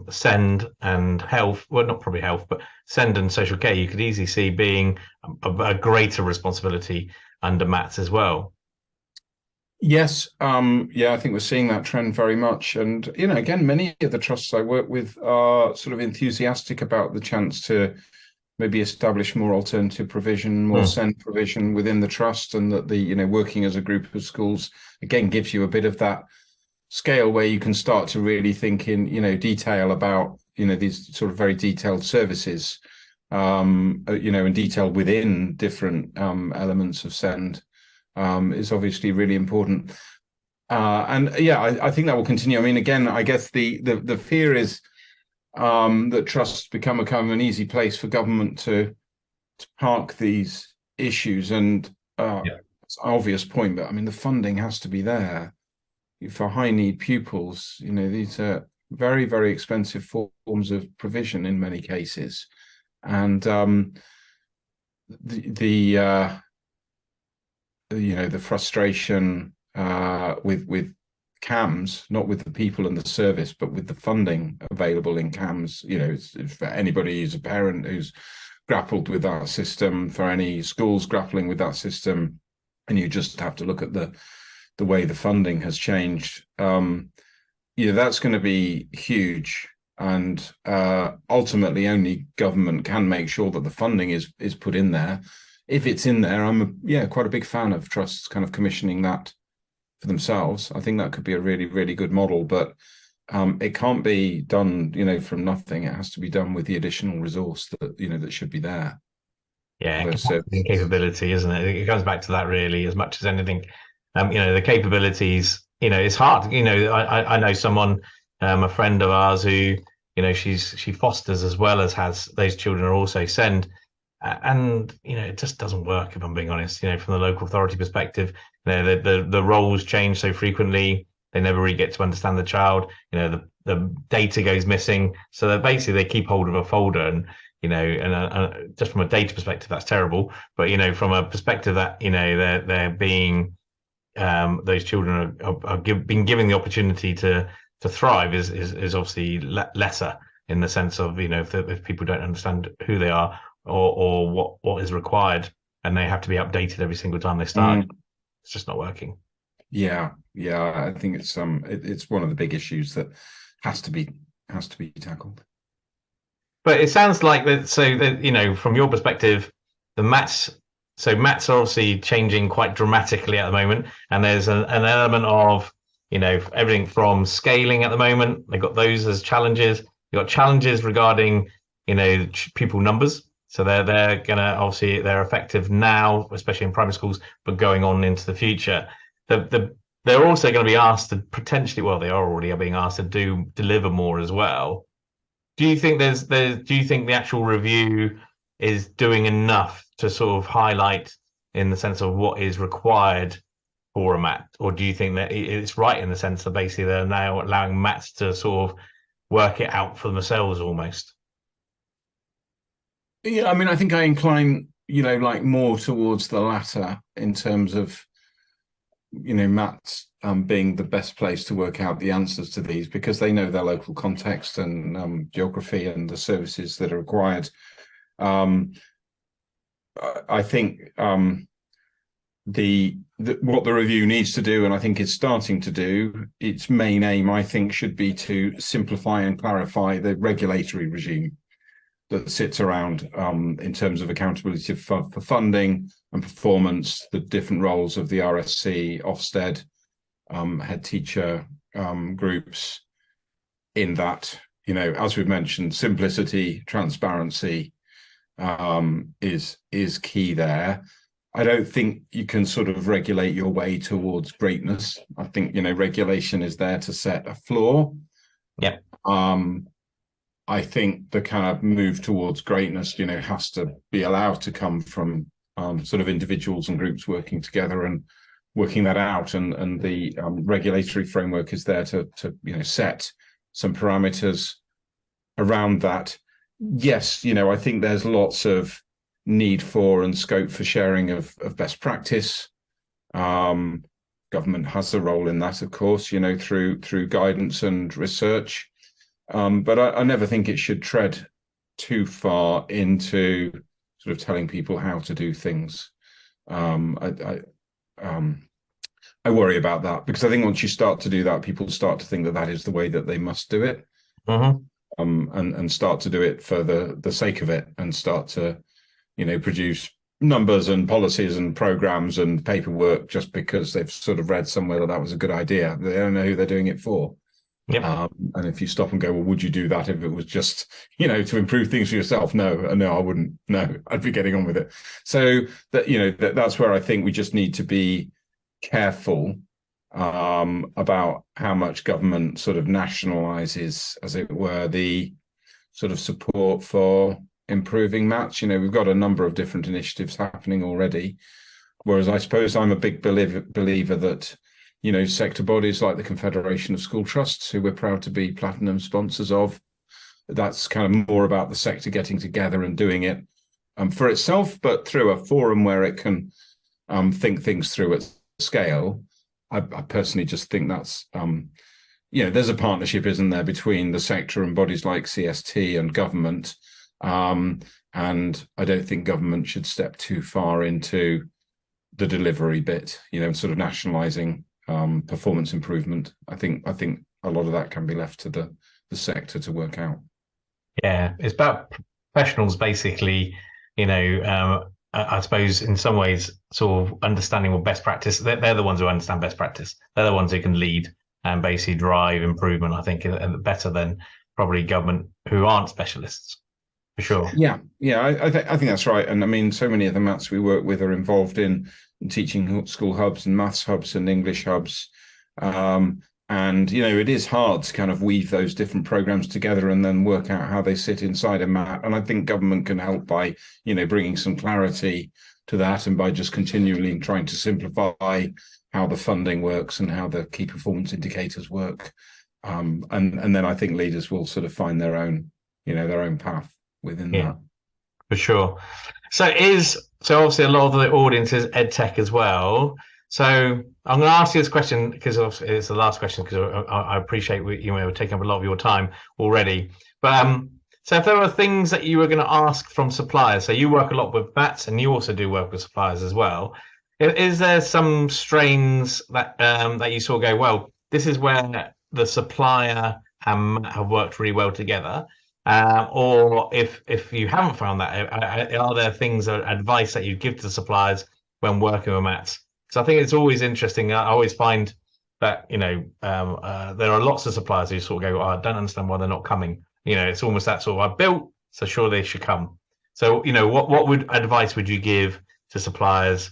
S1: send and health, well, not probably health, but send and social care, you could easily see being a greater responsibility under Matt's as well.
S2: Yes, yeah, I think we're seeing that trend very much. And, again, many of the trusts I work with are sort of enthusiastic about the chance to maybe establish more alternative provision, more
S1: Hmm.
S2: send provision within the trust, and that the, working as a group of schools, again, gives you a bit of that scale where you can start to really think in, detail about, these sort of very detailed services, and detail within different elements of send. Is obviously really important. And yeah, I think that will continue. I mean, again, I guess the fear is that trusts become a kind of an easy place for government to park these issues. And
S1: Yeah.
S2: it's an obvious point, but I mean, the funding has to be there for high need pupils. These are very, very expensive forms of provision in many cases. And the the frustration with CAMS, not with the people and the service, but with the funding available in CAMS. It's for anybody who's a parent who's grappled with that system, for any schools grappling with that system, and you just have to look at the way the funding has changed. That's going to be huge. And ultimately, only government can make sure that the funding is put in there. If it's in there, I'm quite a big fan of trusts kind of commissioning that for themselves. I think that could be a really, really good model, but it can't be done, from nothing. It has to be done with the additional resource that should be there for
S1: Yeah,
S2: those
S1: capacity and
S2: services.
S1: capability, isn't it? It comes back to that really as much as anything. The capabilities, it's hard. I know someone, a friend of ours who, she fosters as well as has those children are also send. And it just doesn't work if I'm being honest. From the local authority perspective, the roles change so frequently. They never really get to understand the child. The data goes missing, so that basically they keep hold of a folder, and just from a data perspective, that's terrible. But from a perspective that they're being those children being given the opportunity to thrive is obviously lesser, in the sense of, if people don't understand who they are, or what is required, and they have to be updated every single time they start. It's just not working.
S2: Yeah, I think it's one of the big issues that has to be tackled.
S1: But it sounds like that. So that, from your perspective, the maths. So maths are obviously changing quite dramatically at the moment, and there's an element of everything from scaling at the moment. They've got those as challenges. You've got challenges regarding pupil numbers. So they're gonna, obviously, they're effective now, especially in primary schools, but going on into the future. They're also going to be asked to potentially, well, they are already being asked to deliver more as well. Do you think do you think the actual review is doing enough to sort of highlight, in the sense of what is required for a mat? Or do you think that it's right in the sense that basically they're now allowing mats to sort of work it out for themselves almost?
S2: Yeah, I mean, I think I incline, like more towards the latter, in terms of, maths being the best place to work out the answers to these, because they know their local context and geography and the services that are required. I think what the review needs to do, and I think it's starting to do, its main aim, I think, should be to simplify and clarify the regulatory regime that sits around, in terms of accountability for funding and performance, the different roles of the RSC, Ofsted, head teacher groups, in that, as we've mentioned, simplicity, transparency is key there. I don't think you can sort of regulate your way towards greatness. I think, regulation is there to set a floor.
S1: Yeah.
S2: I think the kind of move towards greatness, has to be allowed to come from sort of individuals and groups working together and working that out. And the regulatory framework is there to set some parameters around that. Yes, I think there's lots of need for and scope for sharing of best practice. Government has a role in that, of course, through guidance and research. But I never think it should tread too far into sort of telling people how to do things. I worry about that, because I think once you start to do that, people start to think that is the way that they must do it, and start to do it for the sake of it, and start to, produce numbers and policies and programs and paperwork just because they've sort of read somewhere that was a good idea. They don't know who they're doing it for.
S1: Yep.
S2: And if you stop and go, well, would you do that if it was just, to improve things for yourself? No, I wouldn't. No, I'd be getting on with it. So that's where I think we just need to be careful about how much government sort of nationalizes, as it were, the sort of support for improving maths. We've got a number of different initiatives happening already, whereas I suppose I'm a big believer that sector bodies like the Confederation of School Trusts, who we're proud to be platinum sponsors of, that's kind of more about the sector getting together and doing it for itself, but through a forum where it can think things through at scale. I personally just think that's, there's a partnership, isn't there, between the sector and bodies like CST and government. And I don't think government should step too far into the delivery bit, sort of nationalising performance improvement. I think a lot of that can be left to the sector to work out.
S1: Yeah, it's about professionals, basically. I suppose in some ways, sort of understanding what best practice. They're the ones who understand best practice. They're the ones who can lead and basically drive improvement, I think, better than probably government, who aren't specialists, for sure.
S2: Yeah, I think that's right. And I mean, so many of the maths we work with are involved in teaching school hubs and maths hubs and English hubs. And, it is hard to kind of weave those different programs together and then work out how they sit inside a mat. And I think government can help by, bringing some clarity to that, and by just continually trying to simplify how the funding works and how the key performance indicators work. And then I think leaders will sort of find their own path within that.
S1: For sure. So obviously a lot of the audience is ed tech as well. So I'm going to ask you this question because it's the last question because I appreciate we're taking up a lot of your time already. But so if there were things that you were going to ask from suppliers, so you work a lot with mats and you also do work with suppliers as well. Is there some strains that you sort of go, well, this is where the supplier and Matt have worked really well together? Or if you haven't found that, are there things or advice that you give to the suppliers when working with mats? So I think it's always interesting. I always find that there are lots of suppliers who sort of go, oh, I don't understand why they're not coming. It's almost that sort of I built, so sure they should come. So what would advice would you give to suppliers?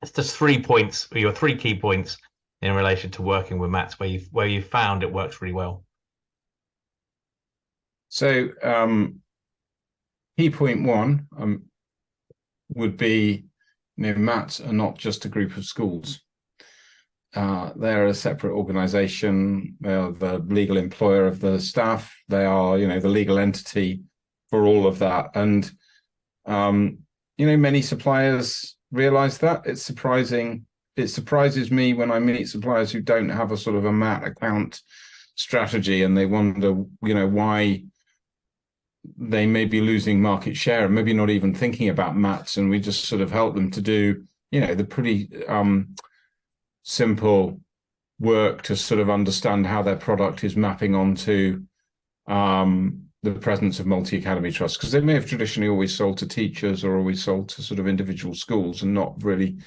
S1: It's just 3 points, or your three key points in relation to working with mats where you found it works really well.
S2: So key point one would be, mats are not just a group of schools. They're a separate organization. They are the legal employer of the staff. They are, the legal entity for all of that. And, many suppliers realize that. It's surprising. It surprises me when I meet suppliers who don't have a sort of a mat account strategy, and they wonder, why they may be losing market share and maybe not even thinking about mats. And we just sort of help them to do, the pretty simple work to sort of understand how their product is mapping onto the presence of multi-academy trusts, because they may have traditionally always sold to teachers or always sold to sort of individual schools and not really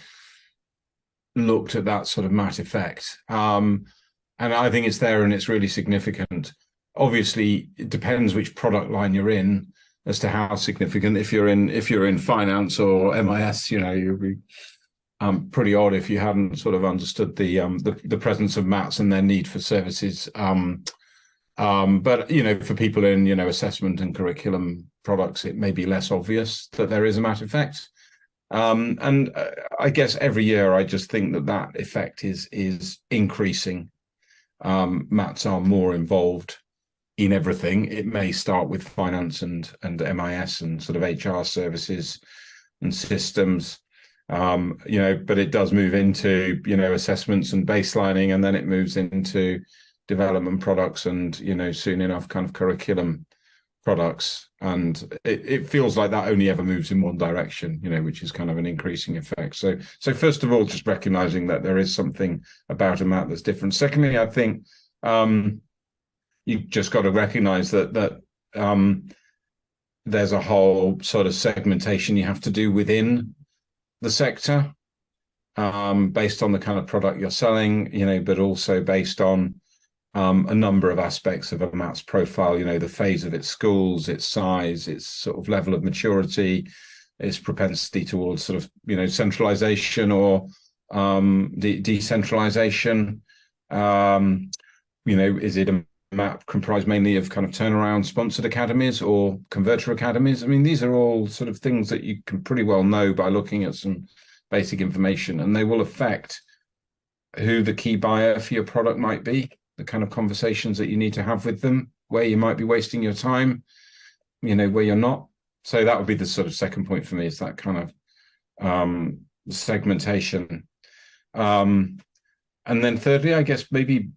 S2: looked at that sort of mat effect. And I think it's there and it's really significant. Obviously, it depends which product line you're in as to how significant. If you're in finance or MIS, you'll be pretty odd if you hadn't sort of understood the presence of mats and their need for services. But for people in assessment and curriculum products, it may be less obvious that there is a mat effect. And I guess every year I just think that effect is increasing. Mats are more involved in everything. It may start with finance and MIS and sort of HR services and systems, but it does move into, assessments and baselining, and then it moves into development products and, soon enough kind of curriculum products. And it feels like that only ever moves in one direction, which is kind of an increasing effect. So first of all, just recognizing that there is something about a mat that's different. Secondly, I think you just got to recognize that there's a whole sort of segmentation you have to do within the sector, based on the kind of product you're selling, but also based on a number of aspects of a mat's profile, the phase of its schools, its size, its sort of level of maturity, its propensity towards sort of, centralization or decentralization. Is it a map comprised mainly of kind of turnaround sponsored academies or converter academies? I mean, these are all sort of things that you can pretty well know by looking at some basic information, and they will affect who the key buyer for your product might be, the kind of conversations that you need to have with them, where you might be wasting your time, where you're not. So that would be the sort of second point for me, is that kind of segmentation. And then thirdly, I guess maybe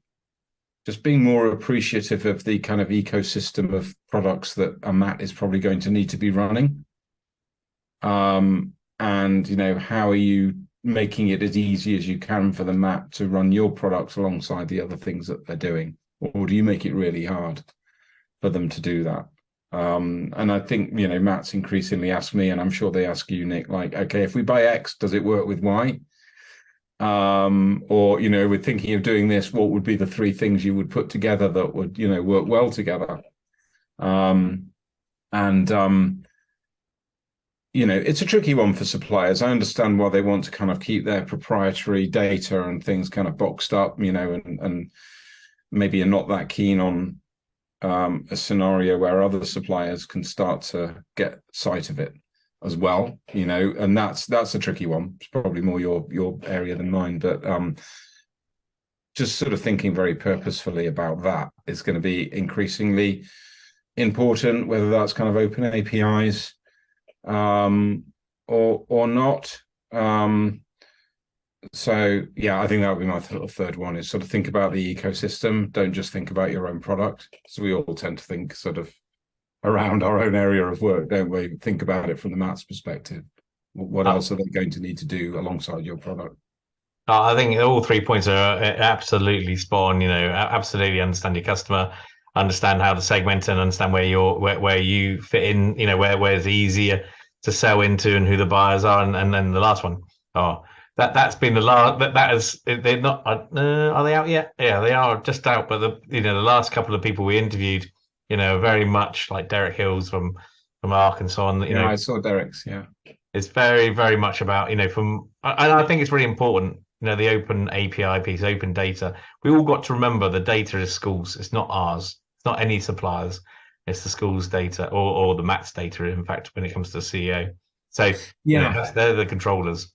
S2: just being more appreciative of the kind of ecosystem of products that a mat is probably going to need to be running. And, how are you making it as easy as you can for the mat to run your products alongside the other things that they're doing? Or do you make it really hard for them to do that? And I think, mats increasingly ask me, and I'm sure they ask you, Nick, like, okay, if we buy X, does it work with Y? Or, we're thinking of doing this, what would be the three things you would put together that would, work well together? It's a tricky one for suppliers. I understand why they want to kind of keep their proprietary data and things kind of boxed up, and maybe are not that keen on a scenario where other suppliers can start to get sight of it as well, and that's a tricky one. It's probably more your area than mine, but just sort of thinking very purposefully about that is going to be increasingly important, whether that's kind of open APIs or not. So yeah, I think that would be my third one, is sort of think about the ecosystem. Don't just think about your own product. So we all tend to think sort of around our own area of work, don't we? Think about it from the Matt's perspective. What
S1: Uh,
S2: else are they going to need to do alongside your product?
S1: I think all 3 points are absolutely spot on. Absolutely understand your customer, understand how to segment and understand where you fit in. Where it's easier to sell into and who the buyers are, and then the last one. Oh, that's been the last. That is they're not. Are they out yet? Yeah, they are just out. But the last couple of people we interviewed, very much like Derek Hills from Arkansas, and
S2: Yeah, I saw Derek's. Yeah,
S1: it's very, very much about, and I think it's really important, the open API piece, open data. We all got to remember the data is schools. It's not ours. It's not any suppliers. It's the school's data or the Matt's data, in fact, when it comes to the CEO. So,
S2: yeah,
S1: they're the controllers.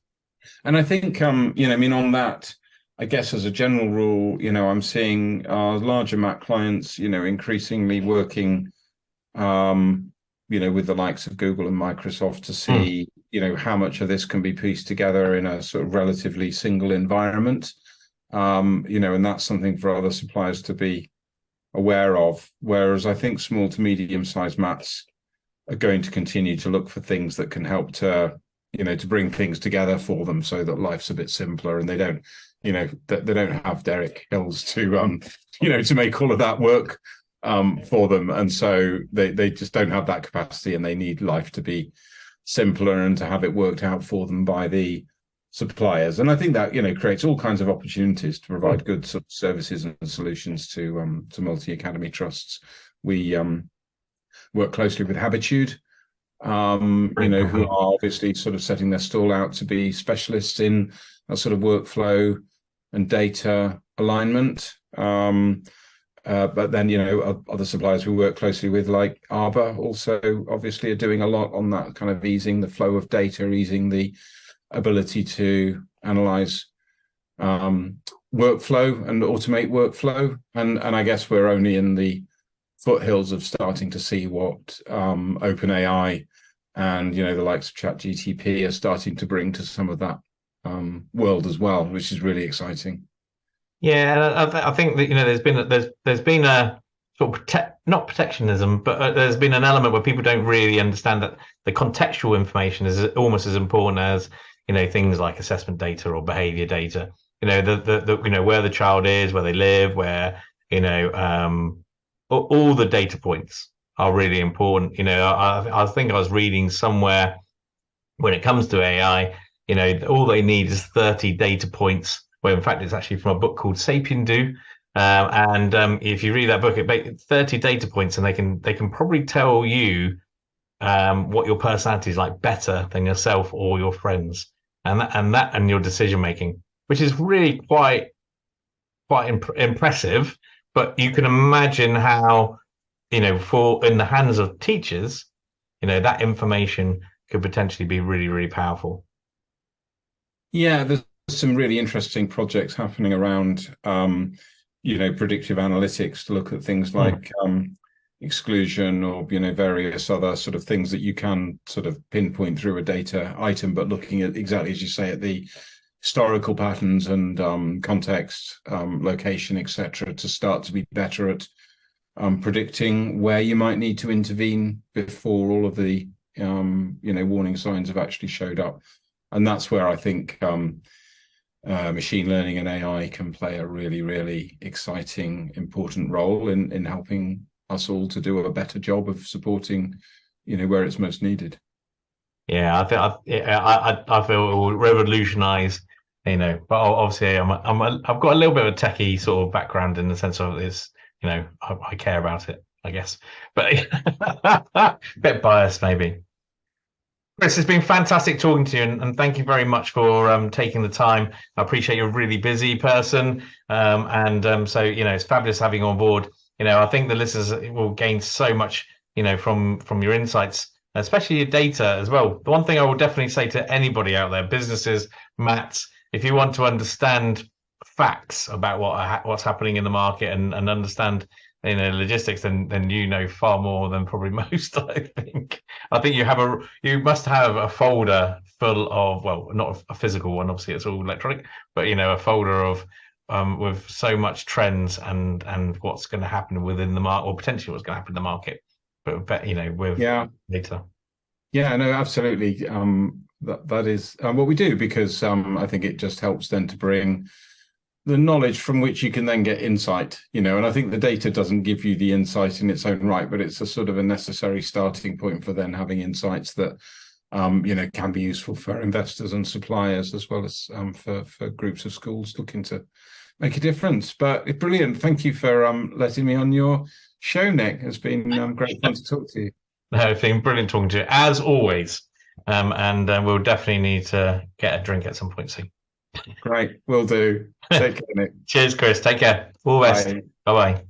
S2: and I think I mean, on that, I guess as a general rule, I'm seeing our larger Mac clients, increasingly working, with the likes of Google and Microsoft to
S1: Mm.
S2: see, how much of this can be pieced together in a sort of relatively single environment. And that's something for other suppliers to be aware of. Whereas I think small to medium-sized Mats are going to continue to look for things that can help to bring things together for them so that life's a bit simpler, and they don't, they don't have Derek Hills to make all of that work for them. And so they just don't have that capacity, and they need life to be simpler and to have it worked out for them by the suppliers. And I think that, creates all kinds of opportunities to provide good sort of services and solutions to multi-academy trusts. We work closely with Habitude, who are obviously sort of setting their stall out to be specialists in a sort of workflow and data alignment. But then, other suppliers we work closely with, like Arbor, also obviously are doing a lot on that kind of easing the flow of data, easing the ability to analyze workflow and automate workflow. And I guess we're only in the foothills of starting to see what OpenAI and the likes of ChatGTP are starting to bring to some of that world as well, which is really exciting.
S1: Yeah, I think that there's been a sort of not protectionism, but there's been an element where people don't really understand that the contextual information is almost as important as things like assessment data or behavior data. The where the child is, where they live, where all the data points are really important. I think I was reading somewhere when it comes to AI, all they need is 30 data points. Well, in fact, it's actually from a book called Sapien Do. And if you read that book, it's 30 data points, and they can probably tell you what your personality is like better than yourself or your friends, and your decision making, which is really quite impressive. But you can imagine how, for in the hands of teachers, that information could potentially be really, really powerful.
S2: Yeah, there's some really interesting projects happening around, predictive analytics to look at things
S1: Mm.
S2: like exclusion or, various other sort of things that you can sort of pinpoint through a data item, but looking at exactly as you say at the historical patterns and context, location, etc., to start to be better at predicting where you might need to intervene before all of the warning signs have actually showed up. And that's where I think machine learning and AI can play a really, really exciting, important role in helping us all to do a better job of supporting, where it's most needed.
S1: Yeah, I feel it will revolutionize. But obviously I've got a little bit of a techie sort of background in the sense of this. I care about it, I guess, but bit biased maybe. Chris, it's been fantastic talking to you, and thank you very much for taking the time. I appreciate you're a really busy person, so it's fabulous having you on board. I think the listeners will gain so much, from your insights, especially your data as well. The one thing I will definitely say to anybody out there, businesses, Matt, if you want to understand facts about what's happening in the market and understand logistics, then you know far more than probably most. I think you must have a folder full of, well, not a physical one, obviously it's all electronic, but a folder of with so much trends and what's going to happen within the market, or potentially what's going to happen in the market, but with data.
S2: Yeah, no, absolutely. That is what we do, because I think it just helps then to bring the knowledge from which you can then get insight, and I think the data doesn't give you the insight in its own right, but it's a sort of a necessary starting point for then having insights that can be useful for investors and suppliers, as well as for groups of schools looking to make a difference. But brilliant. Thank you for letting me on your show, Nick. It's been great fun to talk to you.
S1: No, it's been brilliant talking to you, as always. And we'll definitely need to get a drink at some point soon.
S2: Great. Will do. Take care, Nick.
S1: Cheers, Chris. Take care. All the best. Bye-bye.